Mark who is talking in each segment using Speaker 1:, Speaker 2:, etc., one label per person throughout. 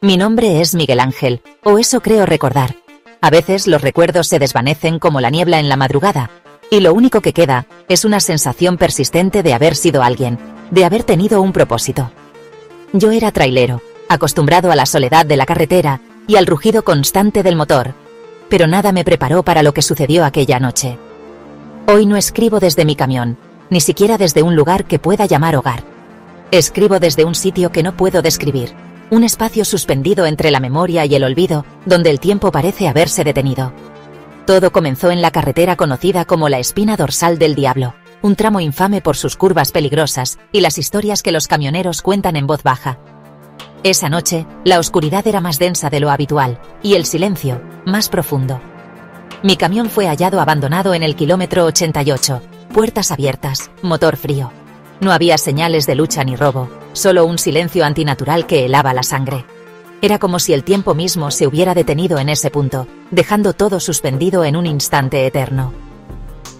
Speaker 1: Mi nombre es Miguel Ángel, o eso creo recordar. A veces los recuerdos se desvanecen como la niebla en la madrugada, y lo único que queda es una sensación persistente de haber sido alguien, de haber tenido un propósito. Yo era trailero, acostumbrado a la soledad de la carretera y al rugido constante del motor, pero nada me preparó para lo que sucedió aquella noche. Hoy no escribo desde mi camión, ni siquiera desde un lugar que pueda llamar hogar. Escribo desde un sitio que no puedo describir, un espacio suspendido entre la memoria y el olvido, donde el tiempo parece haberse detenido. Todo comenzó en la carretera conocida como la Espina Dorsal del Diablo, un tramo infame por sus curvas peligrosas y las historias que los camioneros cuentan en voz baja. Esa noche, la oscuridad era más densa de lo habitual, y el silencio, más profundo. Mi camión fue hallado abandonado en el kilómetro 88, puertas abiertas, motor frío. No había señales de lucha ni robo, solo un silencio antinatural que helaba la sangre. Era como si el tiempo mismo se hubiera detenido en ese punto, dejando todo suspendido en un instante eterno.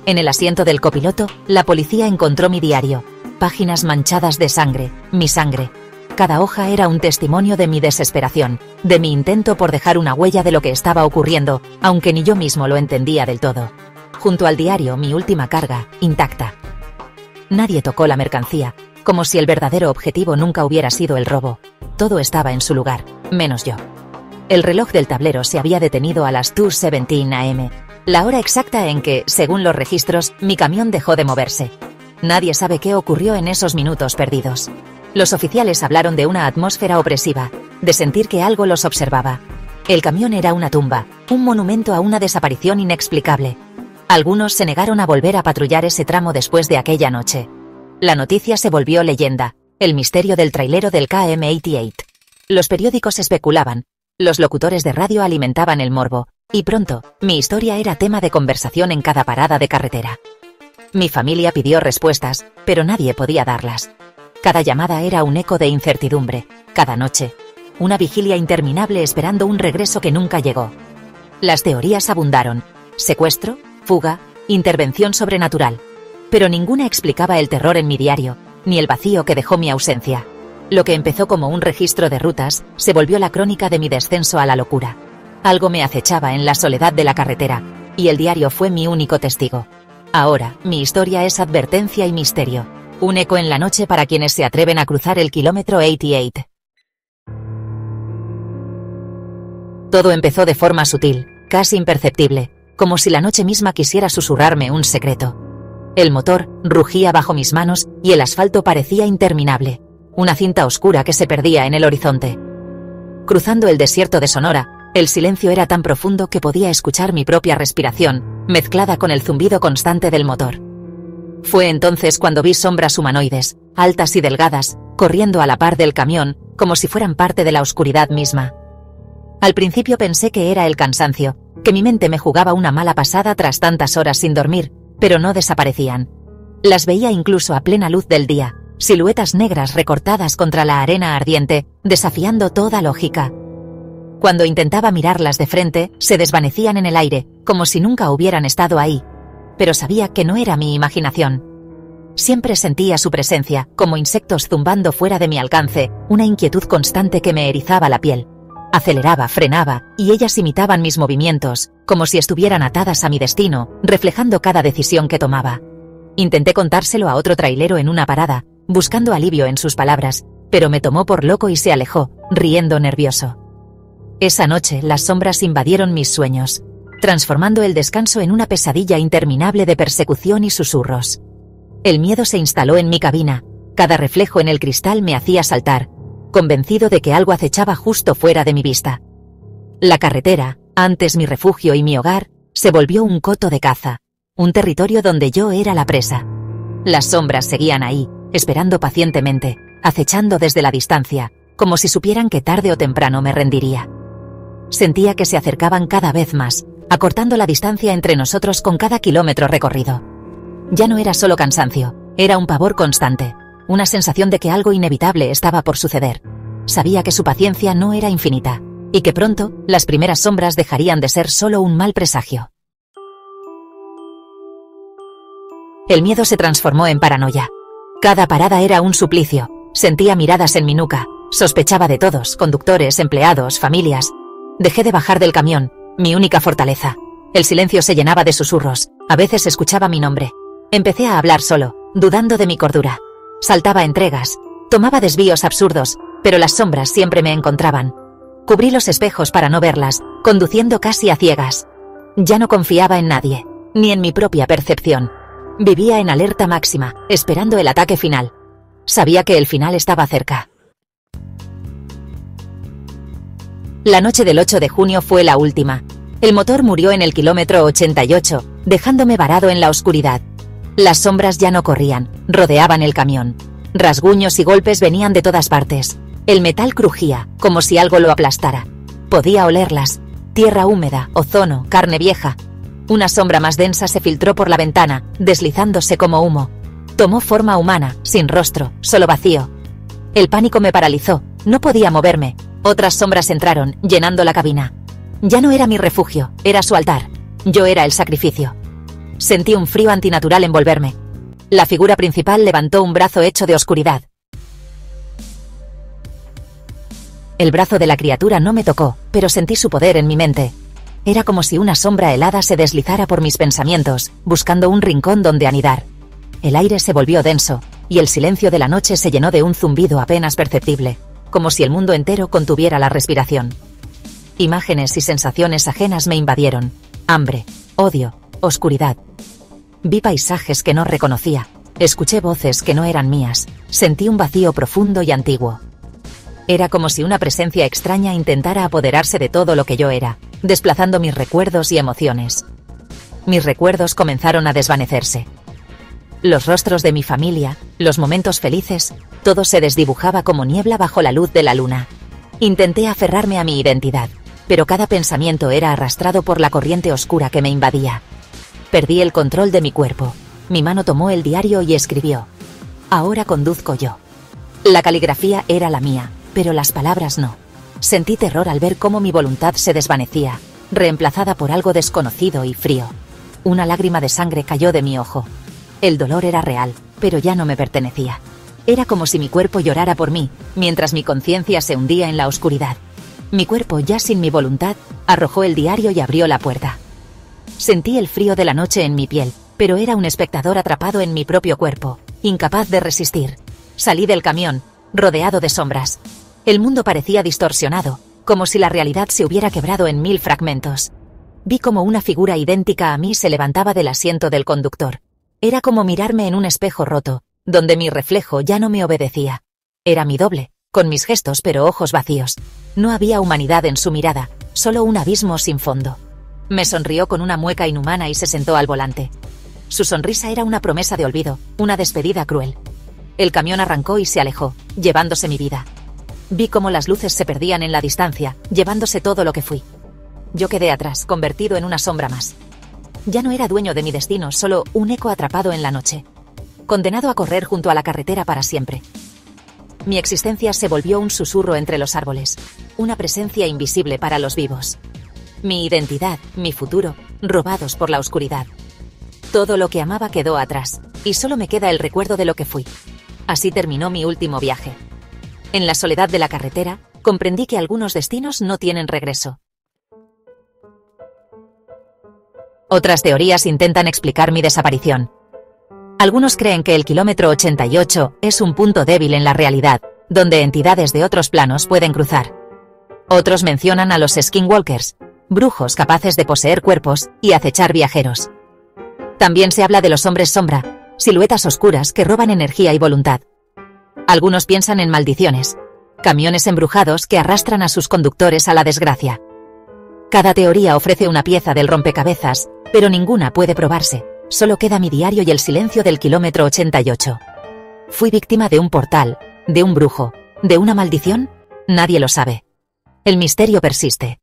Speaker 1: En el asiento del copiloto, la policía encontró mi diario, páginas manchadas de sangre, mi sangre. Cada hoja era un testimonio de mi desesperación, de mi intento por dejar una huella de lo que estaba ocurriendo, aunque ni yo mismo lo entendía del todo. Junto al diario, mi última carga, intacta. Nadie tocó la mercancía, como si el verdadero objetivo nunca hubiera sido el robo. Todo estaba en su lugar, menos yo. El reloj del tablero se había detenido a las 2:17 am, la hora exacta en que, según los registros, mi camión dejó de moverse. Nadie sabe qué ocurrió en esos minutos perdidos. Los oficiales hablaron de una atmósfera opresiva, de sentir que algo los observaba. El camión era una tumba, un monumento a una desaparición inexplicable. Algunos se negaron a volver a patrullar ese tramo después de aquella noche. La noticia se volvió leyenda, el misterio del trailero del KM88. Los periódicos especulaban, los locutores de radio alimentaban el morbo, y pronto, mi historia era tema de conversación en cada parada de carretera. Mi familia pidió respuestas, pero nadie podía darlas. Cada llamada era un eco de incertidumbre, cada noche, una vigilia interminable esperando un regreso que nunca llegó. Las teorías abundaron, secuestro, fuga, intervención sobrenatural, pero ninguna explicaba el terror en mi diario, ni el vacío que dejó mi ausencia. Lo que empezó como un registro de rutas, se volvió la crónica de mi descenso a la locura. Algo me acechaba en la soledad de la carretera, y el diario fue mi único testigo. Ahora, mi historia es advertencia y misterio. Un eco en la noche para quienes se atreven a cruzar el kilómetro 88. Todo empezó de forma sutil, casi imperceptible, como si la noche misma quisiera susurrarme un secreto. El motor rugía bajo mis manos y el asfalto parecía interminable, una cinta oscura que se perdía en el horizonte. Cruzando el desierto de Sonora, el silencio era tan profundo que podía escuchar mi propia respiración, mezclada con el zumbido constante del motor. Fue entonces cuando vi sombras humanoides, altas y delgadas, corriendo a la par del camión, como si fueran parte de la oscuridad misma. Al principio pensé que era el cansancio, que mi mente me jugaba una mala pasada tras tantas horas sin dormir, pero no desaparecían. Las veía incluso a plena luz del día, siluetas negras recortadas contra la arena ardiente, desafiando toda lógica. Cuando intentaba mirarlas de frente, se desvanecían en el aire, como si nunca hubieran estado ahí. Pero sabía que no era mi imaginación. Siempre sentía su presencia, como insectos zumbando fuera de mi alcance, una inquietud constante que me erizaba la piel. Aceleraba, frenaba, y ellas imitaban mis movimientos, como si estuvieran atadas a mi destino, reflejando cada decisión que tomaba. Intenté contárselo a otro trailero en una parada, buscando alivio en sus palabras, pero me tomó por loco y se alejó, riendo nervioso. Esa noche las sombras invadieron mis sueños, transformando el descanso en una pesadilla interminable de persecución y susurros. El miedo se instaló en mi cabina, cada reflejo en el cristal me hacía saltar, convencido de que algo acechaba justo fuera de mi vista. La carretera, antes mi refugio y mi hogar, se volvió un coto de caza, un territorio donde yo era la presa. Las sombras seguían ahí, esperando pacientemente, acechando desde la distancia, como si supieran que tarde o temprano me rendiría. Sentía que se acercaban cada vez más, acortando la distancia entre nosotros con cada kilómetro recorrido. Ya no era solo cansancio, era un pavor constante, una sensación de que algo inevitable estaba por suceder. Sabía que su paciencia no era infinita, y que pronto, las primeras sombras dejarían de ser solo un mal presagio. El miedo se transformó en paranoia. Cada parada era un suplicio, Sentía miradas en mi nuca. Sospechaba de todos, conductores, empleados, familias. Dejé de bajar del camión, mi única fortaleza. El silencio se llenaba de susurros. A veces escuchaba mi nombre. Empecé a hablar solo, dudando de mi cordura. Saltaba entregas, tomaba desvíos absurdos, pero las sombras siempre me encontraban. Cubrí los espejos para no verlas, conduciendo casi a ciegas. Ya no confiaba en nadie, ni en mi propia percepción. Vivía en alerta máxima, esperando el ataque final. Sabía que el final estaba cerca. La noche del 8 de junio fue la última. El motor murió en el kilómetro 88, dejándome varado en la oscuridad. Las sombras ya no corrían, rodeaban el camión. Rasguños y golpes venían de todas partes. El metal crujía, como si algo lo aplastara. Podía olerlas. Tierra húmeda, ozono, carne vieja. Una sombra más densa se filtró por la ventana, deslizándose como humo. Tomó forma humana, sin rostro, solo vacío. El pánico me paralizó, no podía moverme. Otras sombras entraron, llenando la cabina. Ya no era mi refugio, era su altar. Yo era el sacrificio. Sentí un frío antinatural envolverme. La figura principal levantó un brazo hecho de oscuridad. El brazo de la criatura no me tocó, pero sentí su poder en mi mente. Era como si una sombra helada se deslizara por mis pensamientos, buscando un rincón donde anidar. El aire se volvió denso, y el silencio de la noche se llenó de un zumbido apenas perceptible, como si el mundo entero contuviera la respiración. Imágenes y sensaciones ajenas me invadieron. Hambre, odio, oscuridad. Vi paisajes que no reconocía. Escuché voces que no eran mías. Sentí un vacío profundo y antiguo. Era como si una presencia extraña intentara apoderarse de todo lo que yo era, desplazando mis recuerdos y emociones. Mis recuerdos comenzaron a desvanecerse. Los rostros de mi familia, los momentos felices, todo se desdibujaba como niebla bajo la luz de la luna. Intenté aferrarme a mi identidad, pero cada pensamiento era arrastrado por la corriente oscura que me invadía. Perdí el control de mi cuerpo. Mi mano tomó el diario y escribió: "Ahora conduzco yo". La caligrafía era la mía, pero las palabras no. Sentí terror al ver cómo mi voluntad se desvanecía, reemplazada por algo desconocido y frío. Una lágrima de sangre cayó de mi ojo. El dolor era real, pero ya no me pertenecía. Era como si mi cuerpo llorara por mí, mientras mi conciencia se hundía en la oscuridad. Mi cuerpo, ya sin mi voluntad, arrojó el diario y abrió la puerta. Sentí el frío de la noche en mi piel, pero era un espectador atrapado en mi propio cuerpo, incapaz de resistir. Salí del camión, rodeado de sombras. El mundo parecía distorsionado, como si la realidad se hubiera quebrado en 1000 fragmentos. Vi como una figura idéntica a mí se levantaba del asiento del conductor. Era como mirarme en un espejo roto, donde mi reflejo ya no me obedecía. Era mi doble, con mis gestos pero ojos vacíos. No había humanidad en su mirada, solo un abismo sin fondo. Me sonrió con una mueca inhumana y se sentó al volante. Su sonrisa era una promesa de olvido, una despedida cruel. El camión arrancó y se alejó, llevándose mi vida. Vi cómo las luces se perdían en la distancia, llevándose todo lo que fui. Yo quedé atrás, convertido en una sombra más. Ya no era dueño de mi destino, solo un eco atrapado en la noche. Condenado a correr junto a la carretera para siempre. Mi existencia se volvió un susurro entre los árboles, una presencia invisible para los vivos. Mi identidad, mi futuro, robados por la oscuridad. Todo lo que amaba quedó atrás, y solo me queda el recuerdo de lo que fui. Así terminó mi último viaje. En la soledad de la carretera, comprendí que algunos destinos no tienen regreso. Otras teorías intentan explicar mi desaparición. Algunos creen que el kilómetro 88 es un punto débil en la realidad, donde entidades de otros planos pueden cruzar. Otros mencionan a los skinwalkers, brujos capaces de poseer cuerpos y acechar viajeros. También se habla de los hombres sombra, siluetas oscuras que roban energía y voluntad. Algunos piensan en maldiciones, camiones embrujados que arrastran a sus conductores a la desgracia. Cada teoría ofrece una pieza del rompecabezas, pero ninguna puede probarse. Solo queda mi diario y el silencio del kilómetro 88. ¿Fui víctima de un portal, de un brujo, de una maldición? Nadie lo sabe. El misterio persiste.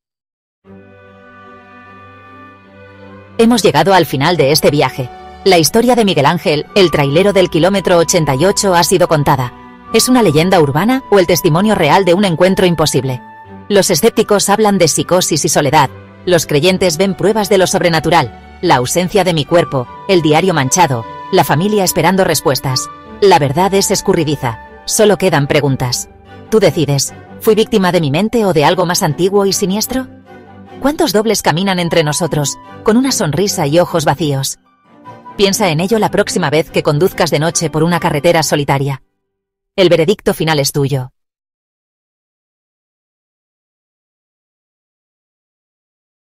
Speaker 1: Hemos llegado al final de este viaje. La historia de Miguel Ángel, el trailero del kilómetro 88, ha sido contada. ¿Es una leyenda urbana o el testimonio real de un encuentro imposible? Los escépticos hablan de psicosis y soledad. Los creyentes ven pruebas de lo sobrenatural, la ausencia de mi cuerpo, el diario manchado, la familia esperando respuestas. La verdad es escurridiza. Solo quedan preguntas. Tú decides, ¿fui víctima de mi mente o de algo más antiguo y siniestro? ¿Cuántos dobles caminan entre nosotros, con una sonrisa y ojos vacíos? Piensa en ello la próxima vez que conduzcas de noche por una carretera solitaria. El veredicto final es tuyo.